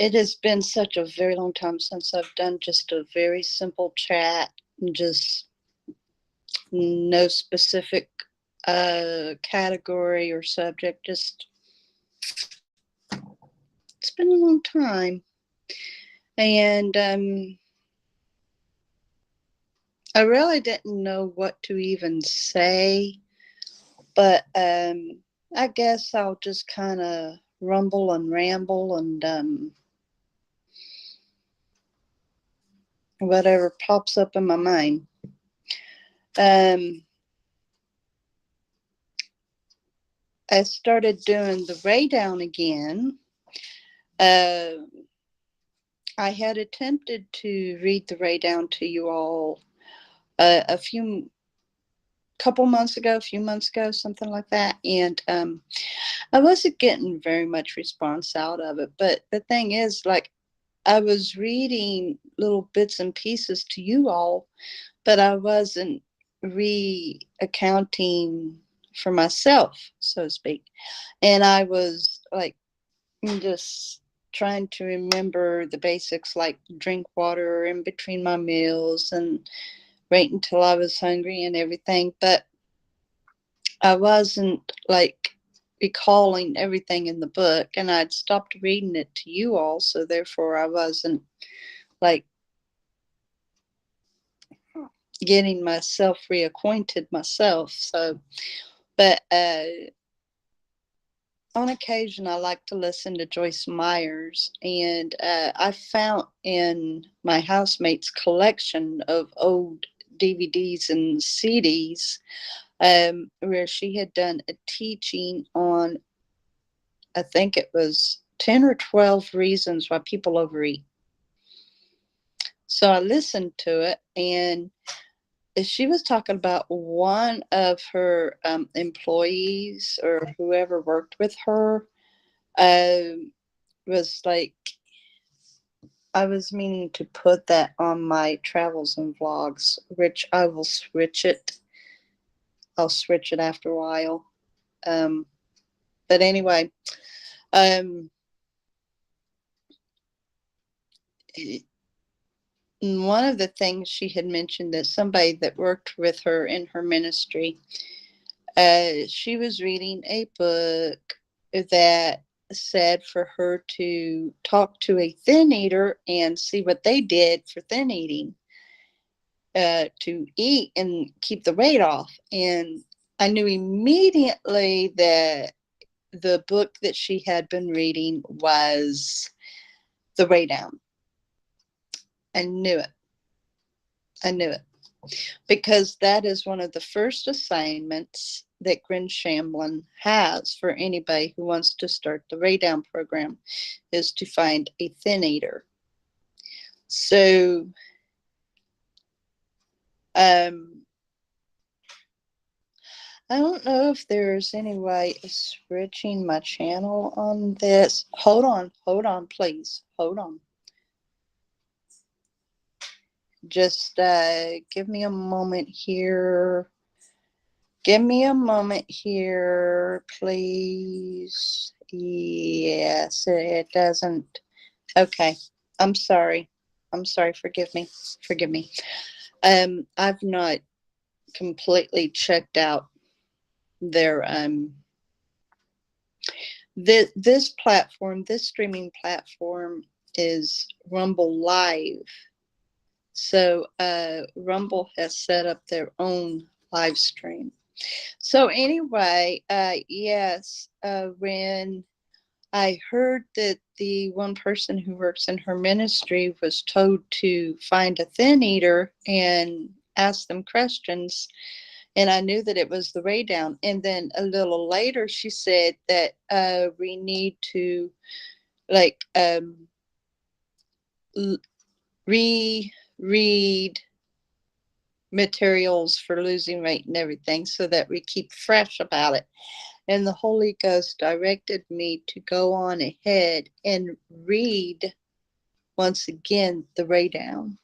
It has been such a very long time since I've done just a very simple chat, just no specific category or subject. Just it's been a long time, and I really didn't know what to even say, but I guess I'll just kind of rumble and ramble and whatever pops up in my mind. Um, I started doing the Ray Down again. Uh, I had attempted to read the Ray Down to you all a few months ago, something like that, and I wasn't getting very much response out of it. But the thing is, like, I was reading little bits and pieces to you all, but I wasn't reaccounting for myself, so to speak. And I was like just trying to remember the basics, like drink water in between my meals and wait until I was hungry and everything. But I wasn't like recalling everything in the book, and I'd stopped reading it to you all, so therefore I wasn't like getting myself reacquainted myself. So, but on occasion, I like to listen to Joyce Myers, and I found in my housemate's collection of old DVDs and CDs where she had done a teaching on, I think it was 10 or 12 reasons why people overeat. So I listened to it, and she was talking about one of her employees or whoever worked with her was like, I was meaning to put that on my travels and vlogs, which I will switch it. I'll switch it after a while. But anyway, um, one of the things she had mentioned that somebody that worked with her in her ministry, she was reading a book that said for her to talk to a thin eater and see what they did for thin eating, to eat and keep the weight off. And I knew immediately that the book that she had been reading was The Way Down. I knew it. I knew it. Because that is one of the first assignments that Grin Shamblin has for anybody who wants to start the Ray Down program, is to find a thin eater. So I don't know if there's any way of switching my channel on this. Hold on, please. Hold on. Just give me a moment here. Give me a moment here, please. Yes, it doesn't. Okay. I'm sorry. I'm sorry. Forgive me. Forgive me. I've not completely checked out their this platform, this streaming platform is Rumble Live. So Rumble has set up their own live stream. So anyway, yes, when I heard that the one person who works in her ministry was told to find a thin eater and ask them questions, and I knew that it was the Ray Down. And then a little later, she said that we need to like reread materials for losing weight and everything so that we keep fresh about it. And the Holy Ghost directed me to go on ahead and read once again the Ray Down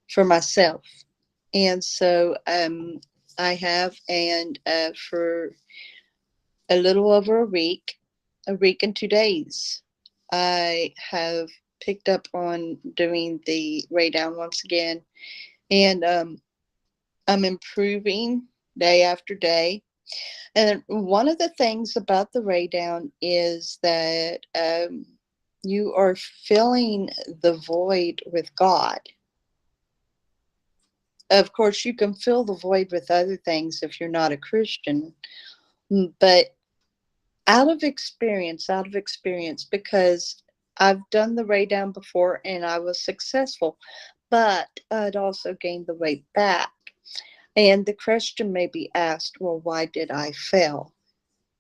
for myself. And so I have, and for a little over a week and 2 days, I have picked up on doing the lay down once again, and I'm improving day after day. And one of the things about the lay down is that you are filling the void with God. Of course, you can fill the void with other things if you're not a Christian, but out of experience, because I've done the lay down before and I was successful, but I'd also gained the weight back. And the question may be asked, well, why did I fail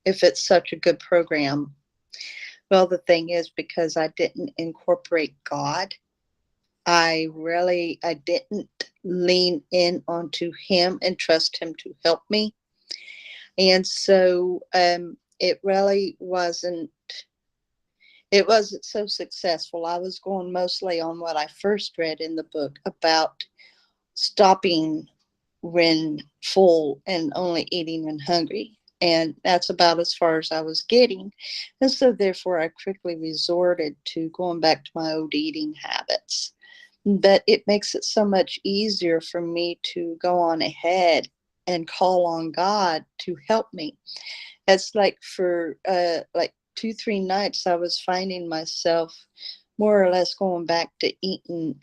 if it's such a good program? Well, the thing is, because I didn't incorporate God. I didn't lean in onto him and trust him to help me. And so it wasn't so successful. I was going mostly on what I first read in the book about stopping when full and only eating when hungry. And that's about as far as I was getting. And so therefore I quickly resorted to going back to my old eating habits. But it makes it so much easier for me to go on ahead and call on God to help me. It's like for like 2, 3 nights, I was finding myself more or less going back to eating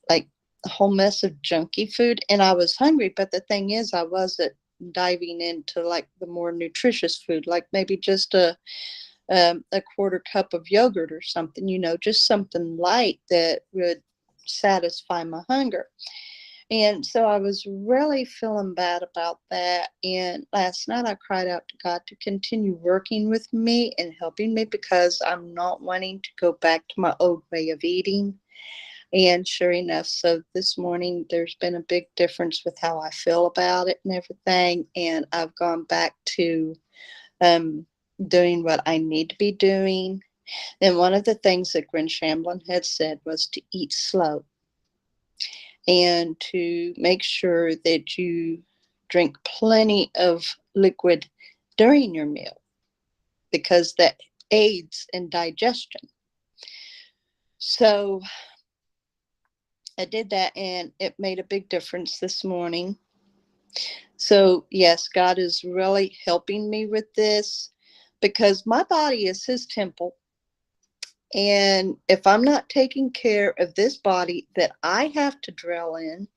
like a whole mess of junky food, and I was hungry. But the thing is, I wasn't diving into like the more nutritious food, like maybe just a quarter cup of yogurt or something, just something light that would satisfy my hunger. And so I was really feeling bad about that. And last night I cried out to God to continue working with me and helping me, because I'm not wanting to go back to my old way of eating. And sure enough, so this morning there's been a big difference with how I feel about it and everything. And I've gone back to doing what I need to be doing. And one of the things that Gwen Shamblin had said was to eat slow and to make sure that you drink plenty of liquid during your meal, because that aids in digestion. So I did that, and it made a big difference this morning. So yes, God is really helping me with this, because my body is his temple. And if I'm not taking care of this body that I have to dwell in,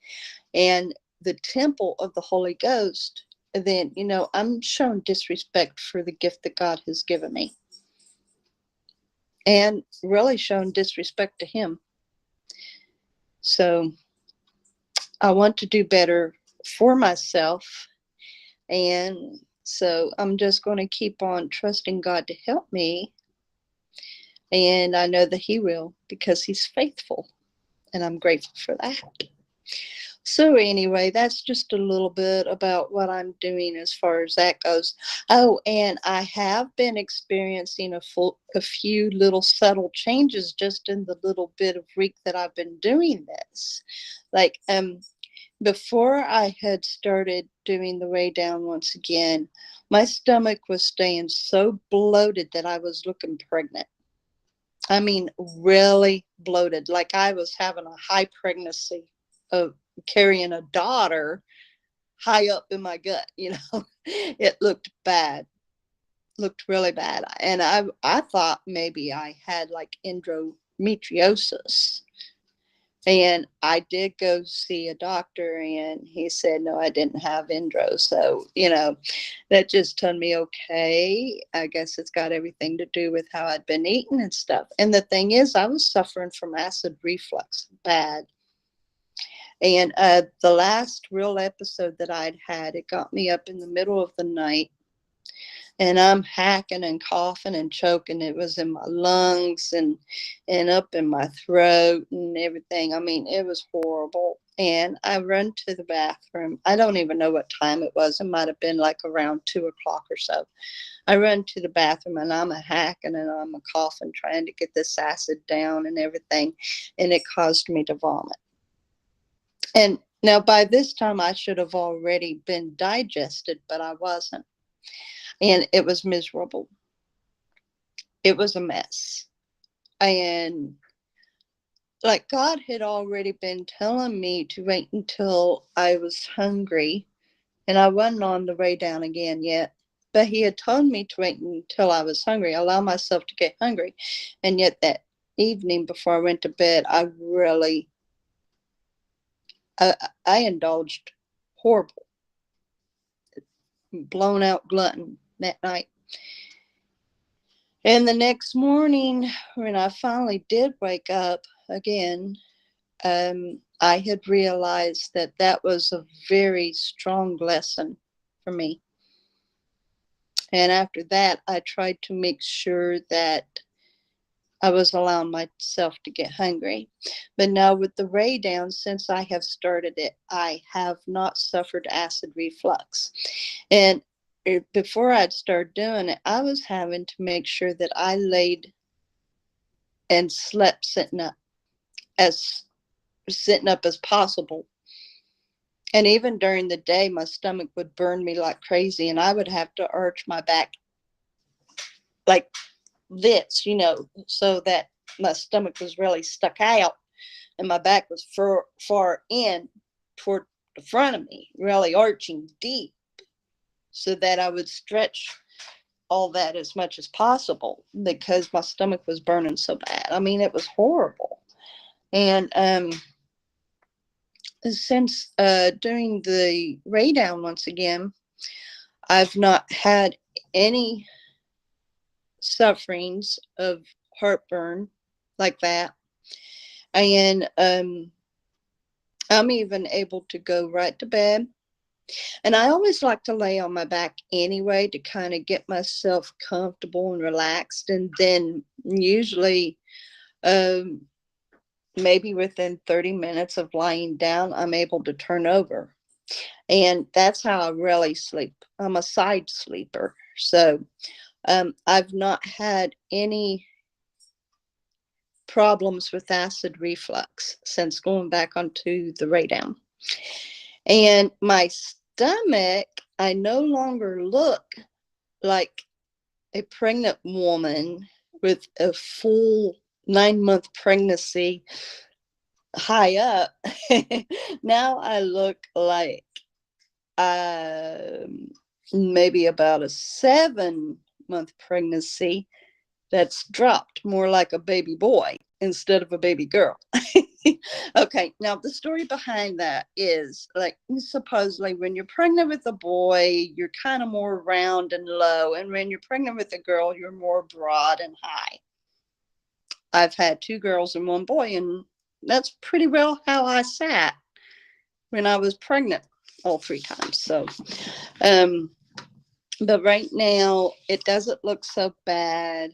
and the temple of the Holy Ghost, then, I'm showing disrespect for the gift that God has given me, and really showing disrespect to him. So I want to do better for myself. And so I'm just going to keep on trusting God to help me. And I know that he will, because he's faithful. And I'm grateful for that. So anyway, that's just a little bit about what I'm doing as far as that goes. Oh, and I have been experiencing a few little subtle changes just in the little bit of week that I've been doing this. Like before I had started doing the way down once again, my stomach was staying so bloated that I was looking pregnant. I mean, really bloated, like I was having a high pregnancy of carrying a daughter high up in my gut. It looked bad, looked really bad. And I thought maybe I had like endometriosis. And I did go see a doctor, and he said, no, I didn't have endo. So, that just told me, okay, I guess it's got everything to do with how I'd been eating and stuff. And the thing is, I was suffering from acid reflux bad. And the last real episode that I'd had, it got me up in the middle of the night, and I'm hacking and coughing and choking. It was in my lungs and up in my throat and everything. I mean, it was horrible. And I run to the bathroom. I don't even know what time it was. It might have been like around 2 o'clock or so. I run to the bathroom, and I'm a hacking and I'm a coughing, trying to get this acid down and everything. And it caused me to vomit. And now by this time I should have already been digested, but I wasn't. And it was miserable. It was a mess. And like God had already been telling me to wait until I was hungry, and I wasn't on the way down again yet. But he had told me to wait until I was hungry, allow myself to get hungry. And yet that evening before I went to bed, I, I indulged horrible, blown out glutton that night. And the next morning, when I finally did wake up again, I had realized that that was a very strong lesson for me. And after that, I tried to make sure that I was allowing myself to get hungry. But now with the Ray down, since I have started it, I have not suffered acid reflux. And before I'd started doing it, I was having to make sure that I laid and slept as sitting up as possible. And even during the day, my stomach would burn me like crazy, and I would have to arch my back like this, so that my stomach was really stuck out and my back was far in toward the front of me, really arching deep, so that I would stretch all that as much as possible because my stomach was burning so bad. I mean, it was horrible. And since doing the Ray down once again, I've not had any sufferings of heartburn like that. And I'm even able to go right to bed. And I always like to lay on my back anyway to kind of get myself comfortable and relaxed. And then usually, um, maybe within 30 minutes of lying down, I'm able to turn over. And that's how I really sleep. I'm a side sleeper. So I've not had any problems with acid reflux since going back onto the Ray down. And my stomach, I no longer look like a pregnant woman with a full 9-month pregnancy high up. Now I look like maybe about a 7-month pregnancy that's dropped more like a baby boy instead of a baby girl. Okay, now the story behind that is like supposedly when you're pregnant with a boy, you're kind of more round and low, and when you're pregnant with a girl, you're more broad and high. I've had 2 girls and 1 boy, and that's pretty well how I sat when I was pregnant all 3 times. So, but right now it doesn't look so bad.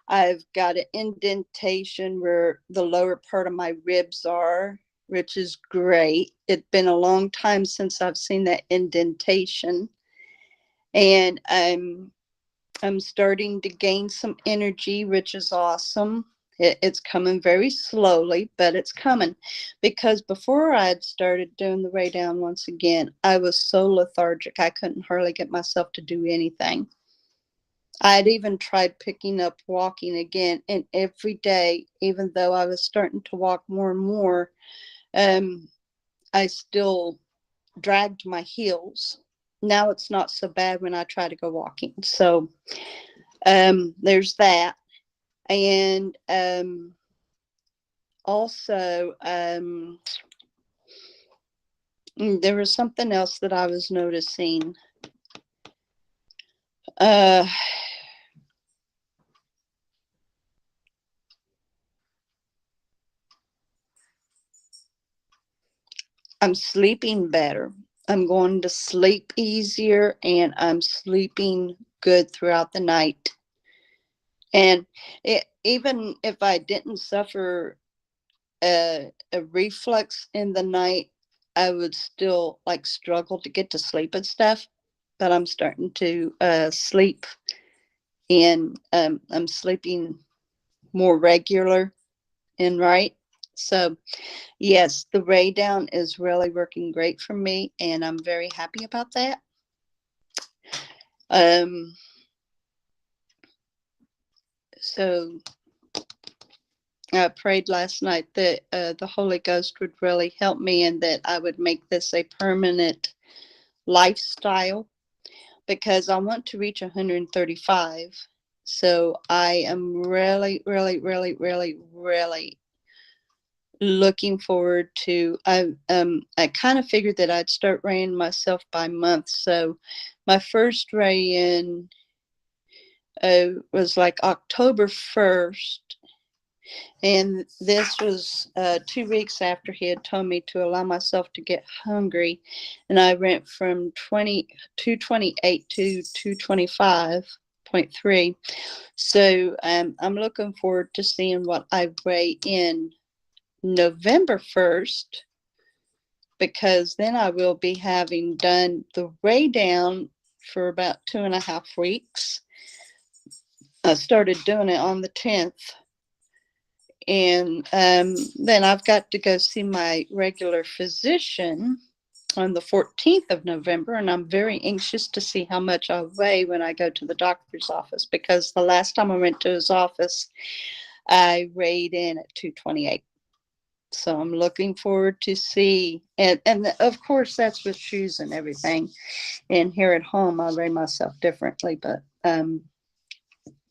I've got an indentation where the lower part of my ribs are, which is great. It's been a long time since I've seen that indentation. And I'm starting to gain some energy, which is awesome. It's coming very slowly, but it's coming. Because before I had started doing the Ray down once again, I was so lethargic. I couldn't hardly get myself to do anything. I had even tried picking up walking again, and every day, even though I was starting to walk more and more, I still dragged my heels. Now it's not so bad when I try to go walking. So there's that. And also, there was something else that I was noticing. I'm sleeping better. I'm going to sleep easier, and I'm sleeping good throughout the night. And even if I didn't suffer a reflux in the night, I would still like struggle to get to sleep and stuff. But I'm starting to sleep, and I'm sleeping more regular and right. So yes, the Ray down is really working great for me, and I'm very happy about that. Um, so I prayed last night that the Holy Ghost would really help me and that I would make this a permanent lifestyle because I want to reach 135. So I am really, really, really, really, really looking forward to. I kind of figured that I'd start weighing myself by month. So my first weigh-in was like October 1st. And this was 2 weeks after he had told me to allow myself to get hungry. And I went from 228 to 225.3. So I'm looking forward to seeing what I weigh in November 1st, because then I will be having done the weigh down for about 2.5 weeks. I started doing it on the 10th. And then I've got to go see my regular physician on the 14th of November. And I'm very anxious to see how much I weigh when I go to the doctor's office, because the last time I went to his office, I weighed in at 228. So I'm looking forward to see. And of course, that's with shoes and everything. And here at home, I weigh myself differently. But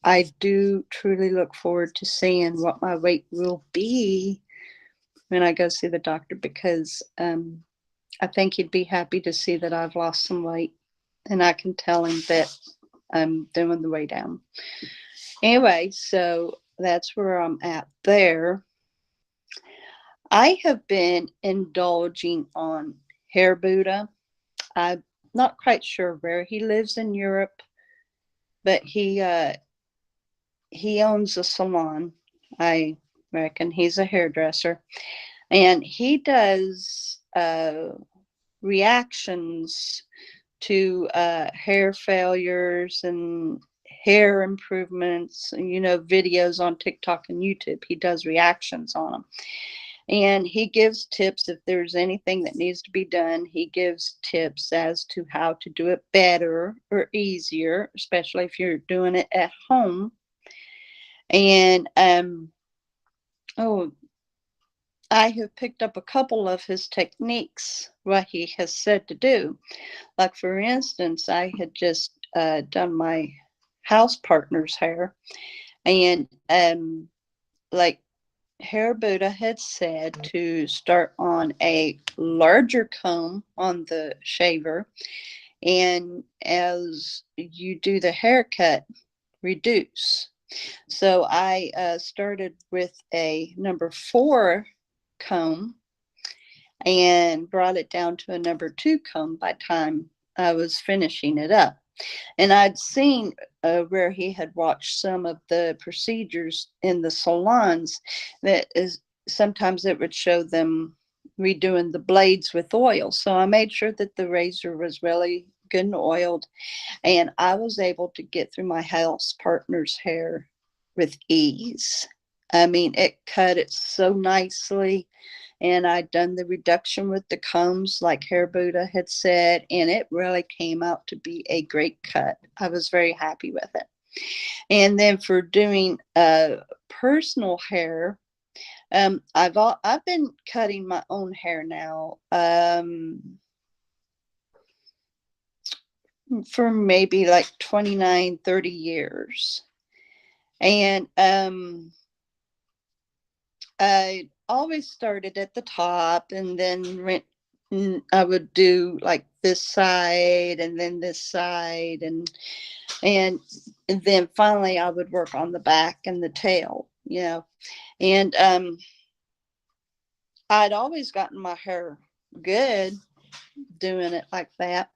I do truly look forward to seeing what my weight will be when I go see the doctor, because I think he'd be happy to see that I've lost some weight, and I can tell him that I'm doing the way down. Anyway, so that's where I'm at there. I have been indulging on hair Buddha. I'm not quite sure where he lives in Europe, but he owns a salon. I reckon he's a hairdresser, and he does reactions to hair failures and hair improvements, videos on TikTok and YouTube. He does reactions on them. And he gives tips if there's anything that needs to be done. He gives tips as to how to do it better or easier, especially if you're doing it at home. And I have picked up a couple of his techniques, what he has said to do. Like, for instance, I had just done my house partner's hair, and like Hair Buddha had said to start on a larger comb on the shaver, and as you do the haircut, reduce. So I started with a number 4 comb and brought it down to a number 2 comb by time I was finishing it up. And I'd seen where he had watched some of the procedures in the salons, that is sometimes it would show them redoing the blades with oil. So I made sure that the razor was really good and oiled, and I was able to get through my house partner's hair with ease. I mean, it cut it so nicely, and I'd done the reduction with the combs like Hair Buddha had said, and it really came out to be a great cut. I was very happy with it. And then for doing personal hair, I've been cutting my own hair now for maybe like 29, 30 years. And I always started at the top, and then I would do like this side and then this side, and then finally I would work on the back and the tail, and I'd always gotten my hair good doing it like that,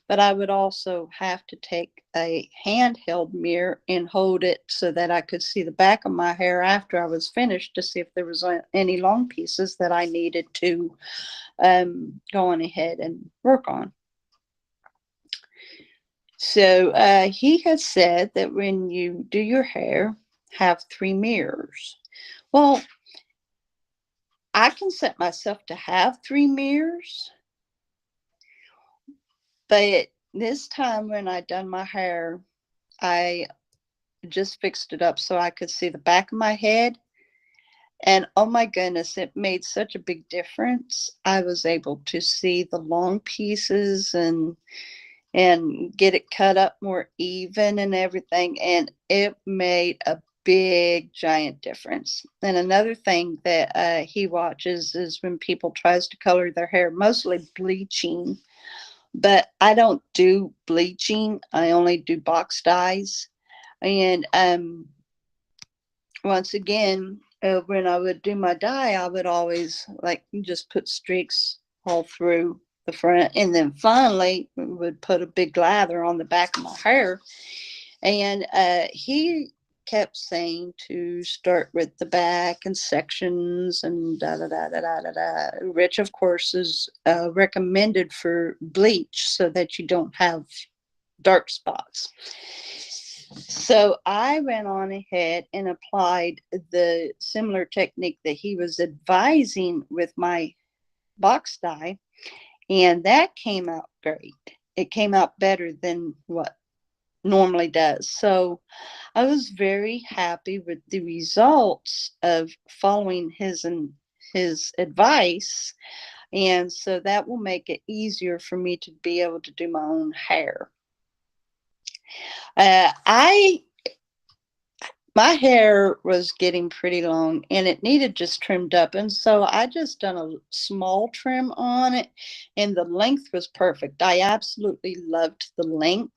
but I would also have to take a handheld mirror and hold it so that I could see the back of my hair after I was finished, to see if there was any long pieces that I needed to go on ahead and work on. So he has said that when you do your hair, have 3 mirrors. Well, I can set myself to have 3 mirrors, but this time when I done my hair, I just fixed it up so I could see the back of my head And oh my goodness, it made such a big difference. I was able to see the long pieces and get it cut up more even and everything, and it made a big giant difference. And another thing that he watches is when people tries to color their hair, mostly bleaching, but I don't do bleaching. I only do box dyes. And once again, when I would do my dye, I would always like just put streaks all through the front, and then finally would put a big lather on the back of my hair. And he kept saying to start with the back and sections and da da da da da da da. Which, of course, is recommended for bleach so that you don't have dark spots. So I went on ahead and applied the similar technique that he was advising with my box dye, and that came out great. It came out better than what normally does. So I was very happy with the results of following his advice, and so that will make it easier for me to be able to do my own hair. I My hair was getting pretty long and it needed just trimmed up. And so I just done a small trim on it and the length was perfect. I absolutely loved the length.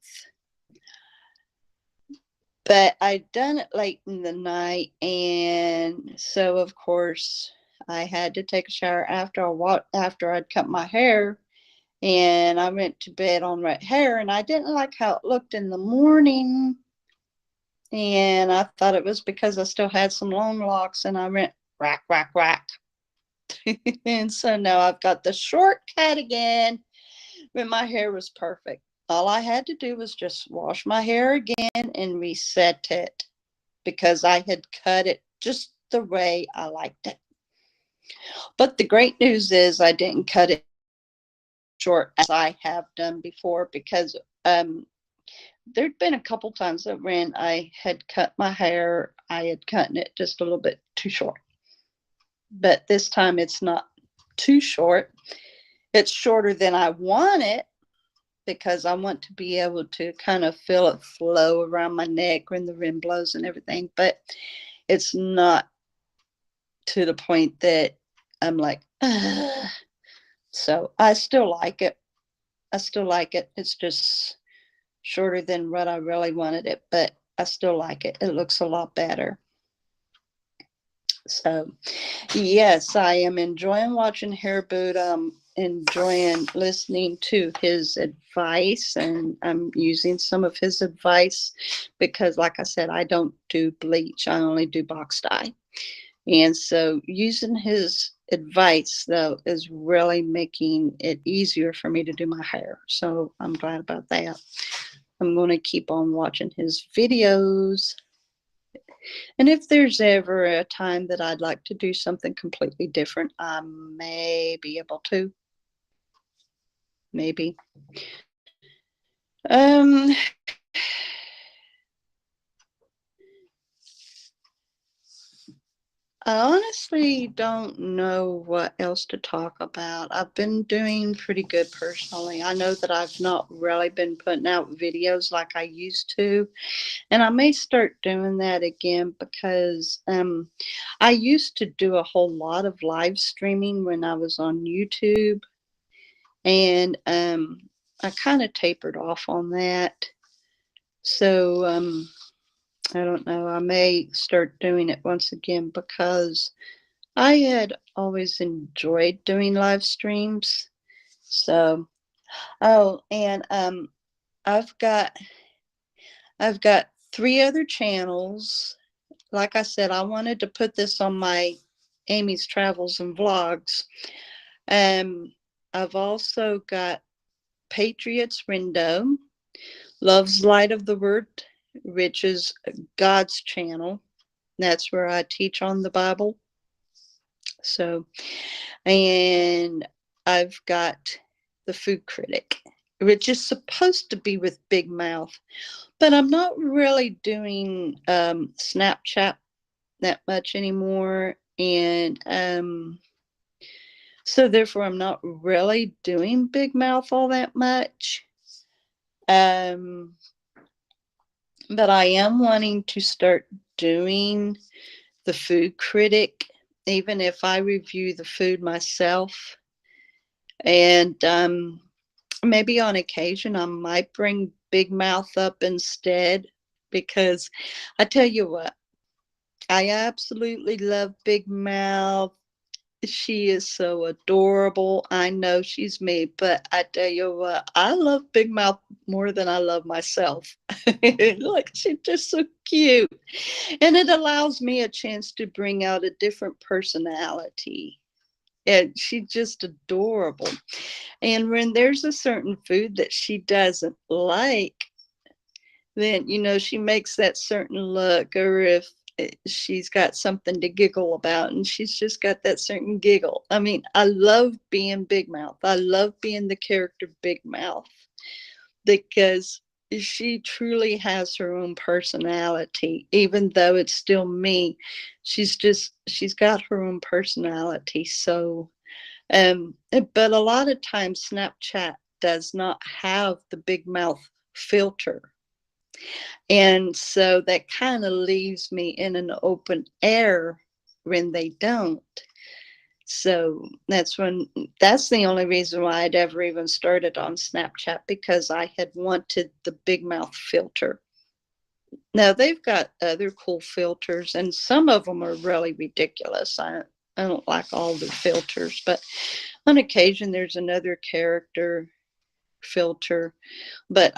But I'd done it late in the night, and so of course I had to take a shower after I'd cut my hair, and I went to bed on wet hair, and I didn't like how it looked in the morning. And I thought it was because I still had some long locks, and I went rack, rack, rack. And so now I've got the short cut again when my hair was perfect. All I had to do was just wash my hair again and reset it because I had cut it just the way I liked it. But the great news is I didn't cut it short as I have done before, because there'd been a couple times that when I had cut my hair, I had cut it just a little bit too short. But this time it's not too short. It's shorter than I want it because I want to be able to kind of feel it flow around my neck when the wind blows and everything. But it's not to the point that I'm like, ugh. So I still like it. I still like it. It's just shorter than what I really wanted it, but I still like it. It looks a lot better. So, yes, I am enjoying watching Hair Boot. I'm enjoying listening to his advice, and I'm using some of his advice because, like I said, I don't do bleach. I only do box dye. And so using his advice, though, is really making it easier for me to do my hair. So I'm glad about that. I'm going to keep on watching his videos. And if there's ever a time that I'd like to do something completely different, I may be able to. Maybe. Um, I honestly don't know what else to talk about. I've been doing pretty good personally. I know that I've not really been putting out videos like I used to, and I may start doing that again because I used to do a whole lot of live streaming when I was on YouTube, and I kind of tapered off on that. So I don't know. I may start doing it once again because I had always enjoyed doing live streams. So, oh, and I've got I've got 3 other channels. Like I said, I wanted to put this on my Amy's Travels and Vlogs. I've also got Patriots Window, Love's Light of the Word, which is God's channel. That's where I teach on the Bible. So, and I've got the Food Critic, which is supposed to be with Big Mouth, but I'm not really doing Snapchat that much anymore. And so therefore I'm not really doing Big Mouth all that much. Um, but I am wanting to start doing the food critic, even if I review the food myself. And maybe on occasion I might bring Big Mouth up instead, because I tell you what, I absolutely love Big Mouth. She is so adorable. I know she's me, but I tell you what, I love Big Mouth more than I love myself. Like, she's just so cute. And it allows me a chance to bring out a different personality. And she's just adorable. And when there's a certain food that she doesn't like, then, she makes that certain look, or if she's got something to giggle about, and she's just got that certain giggle. I mean, I love being Big Mouth. I love being the character Big Mouth, because she truly has her own personality. Even though it's still me, she's got her own personality. So but a lot of times Snapchat does not have the Big Mouth filter, and so that kind of leaves me in an open air when they don't. So that's the only reason why I'd ever even started on Snapchat, because I had wanted the Big Mouth filter. Now they've got other cool filters, and some of them are really ridiculous. I don't like all the filters, but on occasion there's another character filter, but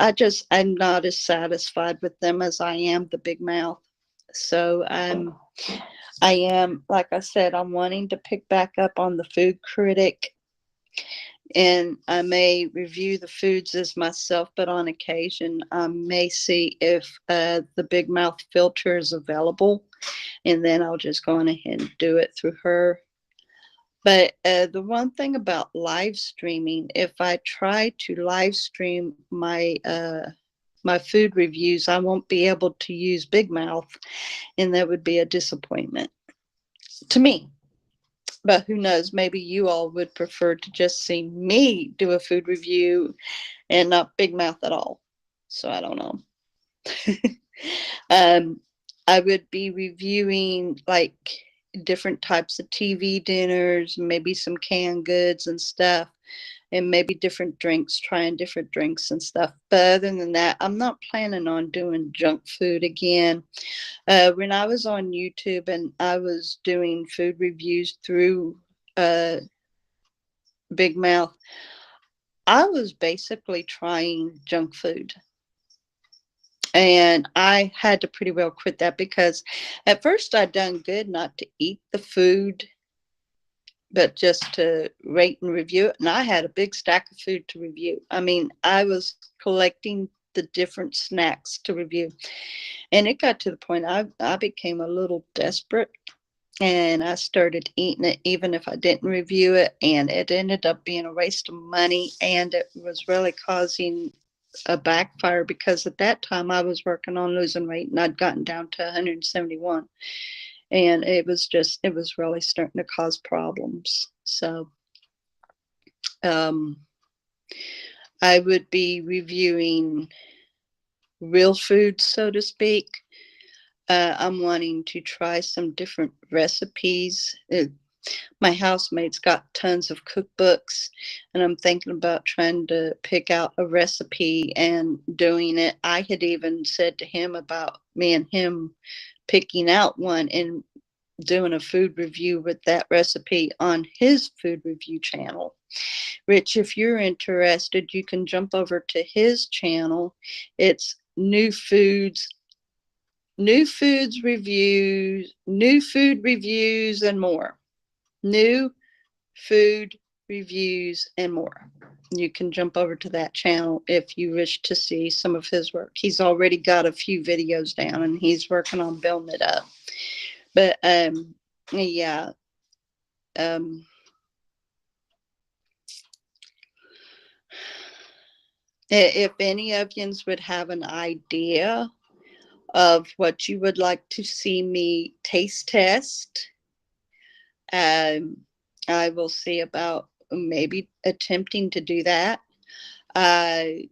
I'm not as satisfied with them as I am the Big Mouth. So I am, like I said, I'm wanting to pick back up on the food critic, and I may review the foods as myself, but on occasion I may see if the Big Mouth filter is available, and then I'll just go on ahead and do it through her. But the one thing about live streaming, if I try to live stream my food reviews, I won't be able to use Big Mouth, and that would be a disappointment to me. But who knows? Maybe you all would prefer to just see me do a food review and not Big Mouth at all. So I don't know. um, I would be reviewing like different types of TV dinners, maybe some canned goods and stuff, and maybe different drinks, trying different drinks and stuff. But other than that, I'm not planning on doing junk food again. When I was on YouTube and I was doing food reviews through uh, Big Mouth, I was basically trying junk food. And I had to pretty well quit that, because at first I'd done good not to eat the food, but just to rate and review it. And I had a big stack of food to review. I mean, I was collecting the different snacks to review. And it got to the point I became a little desperate, and I started eating it even if I didn't review it. And it ended up being a waste of money, and it was really causing a backfire, because at that time I was working on losing weight, and I'd gotten down to 171, and it was really starting to cause problems. So I would be reviewing real food, so to speak. I'm wanting to try some different recipes. My housemate's got tons of cookbooks, and I'm thinking about trying to pick out a recipe and doing it. I had even said to him about me and him picking out one and doing a food review with that recipe on his food review channel. Rich, if you're interested, you can jump over to his channel. It's new food reviews and more. New food reviews and more. You can jump over to that channel if you wish to see some of his work. He's already got a few videos down, and he's working on building it up. But yeah. If any of yous would have an idea of what you would like to see me taste test, I will see about maybe attempting to do that. I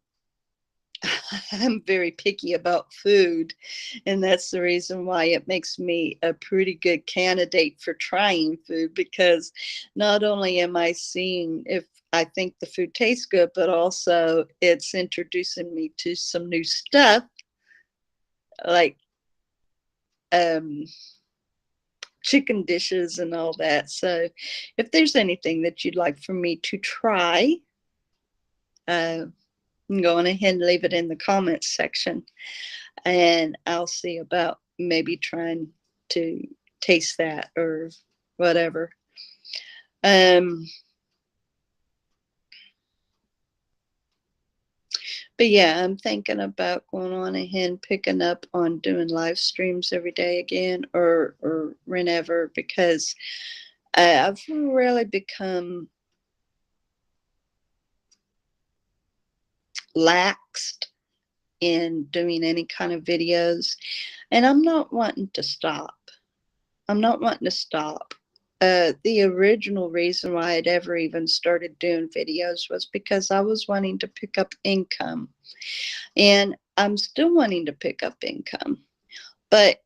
I'm very picky about food, and that's the reason why it makes me a pretty good candidate for trying food, because not only am I seeing if I think the food tastes good, but also it's introducing me to some new stuff like um, chicken dishes and all that. So if there's anything that you'd like for me to try, uh, go on ahead and leave it in the comments section, and I'll see about maybe trying to taste that or whatever. Um, but yeah, I'm thinking about going on ahead and picking up on doing live streams every day again, or whenever, because I've really become laxed in doing any kind of videos, and I'm not wanting to stop. I'm not wanting to stop. The original reason why I'd ever even started doing videos was because I was wanting to pick up income. And I'm still wanting to pick up income. But,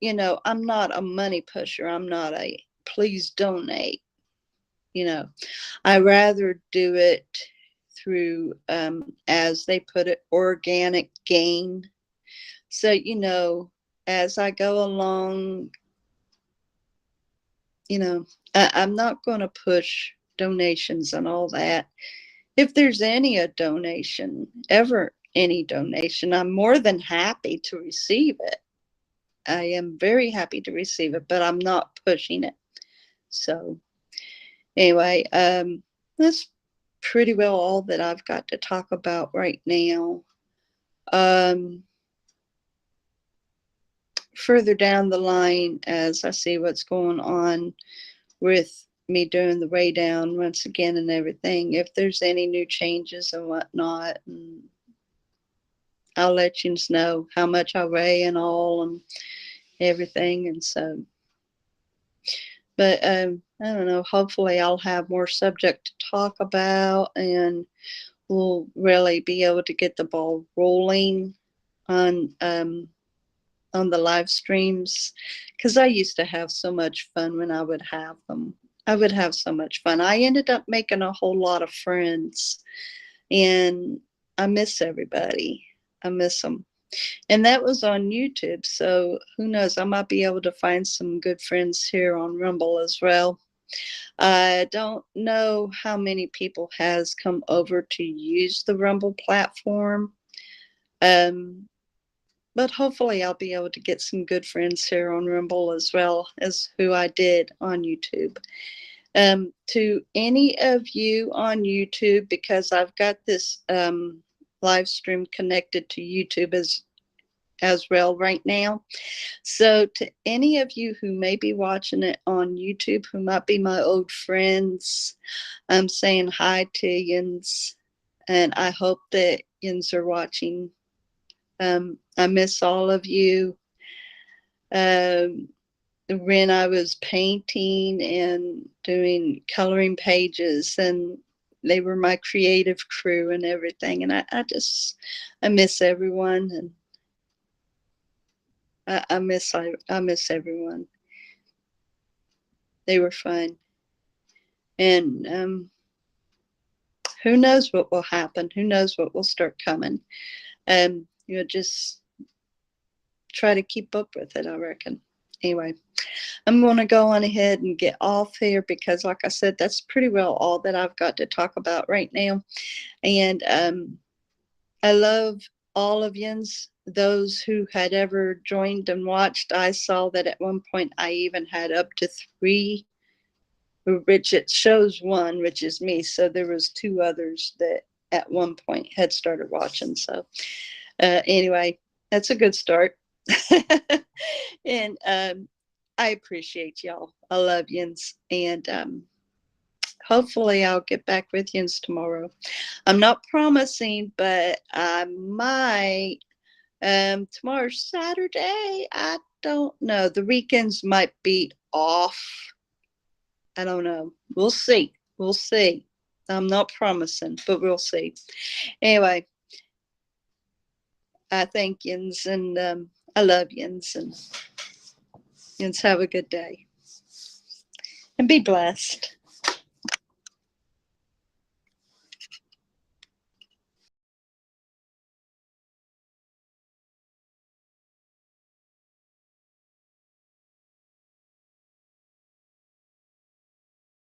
I'm not a money pusher. I'm not a please donate. I rather do it through, as they put it, organic gain. So, as I go along, I'm not going to push donations and all that. If there's any donation, ever any donation, I'm more than happy to receive it. I am very happy to receive it, but I'm not pushing it. So anyway, that's pretty well all that I've got to talk about right now. Um, Further down the line, as I see what's going on with me doing the weigh down once again and everything, if there's any new changes and whatnot, and I'll let you know how much I weigh and all and everything. And so, but I don't know, hopefully I'll have more subject to talk about, and we'll really be able to get the ball rolling on the live streams, because I used to have so much fun when I would have them. I would have so much fun. I ended up making a whole lot of friends, and I miss everybody. I miss them. And that was on YouTube. So who knows? I might be able to find some good friends here on Rumble as well. I don't know how many people has come over to use the Rumble platform. But hopefully I'll be able to get some good friends here on Rumble as well as who I did on YouTube. To any of you on YouTube, because I've got this live stream connected to YouTube as well right now. So to any of you who may be watching it on YouTube, who might be my old friends, I'm saying hi to yins, and I hope that yins are watching. I miss all of you. When I was painting and doing coloring pages, and they were my creative crew and everything, and I miss everyone, and I miss everyone. They were fun, and who knows what will happen? Who knows what will start coming? Just try to keep up with it, I reckon. Anyway, I'm going to go on ahead and get off here, because, like I said, that's pretty well all that I've got to talk about right now. And I love all of yins. Those who had ever joined and watched, I saw that at one point I even had up to 3, which it shows 1, which is me. So there was 2 others that at one point had started watching. So anyway, that's a good start. And I appreciate y'all. I love yins. And hopefully I'll get back with yins tomorrow. I'm not promising, but I might. Tomorrow's Saturday. I don't know. The weekends might be off. I don't know. We'll see. We'll see. I'm not promising, but we'll see. Anyway, I thank yins and I love yins and yins have a good day and be blessed.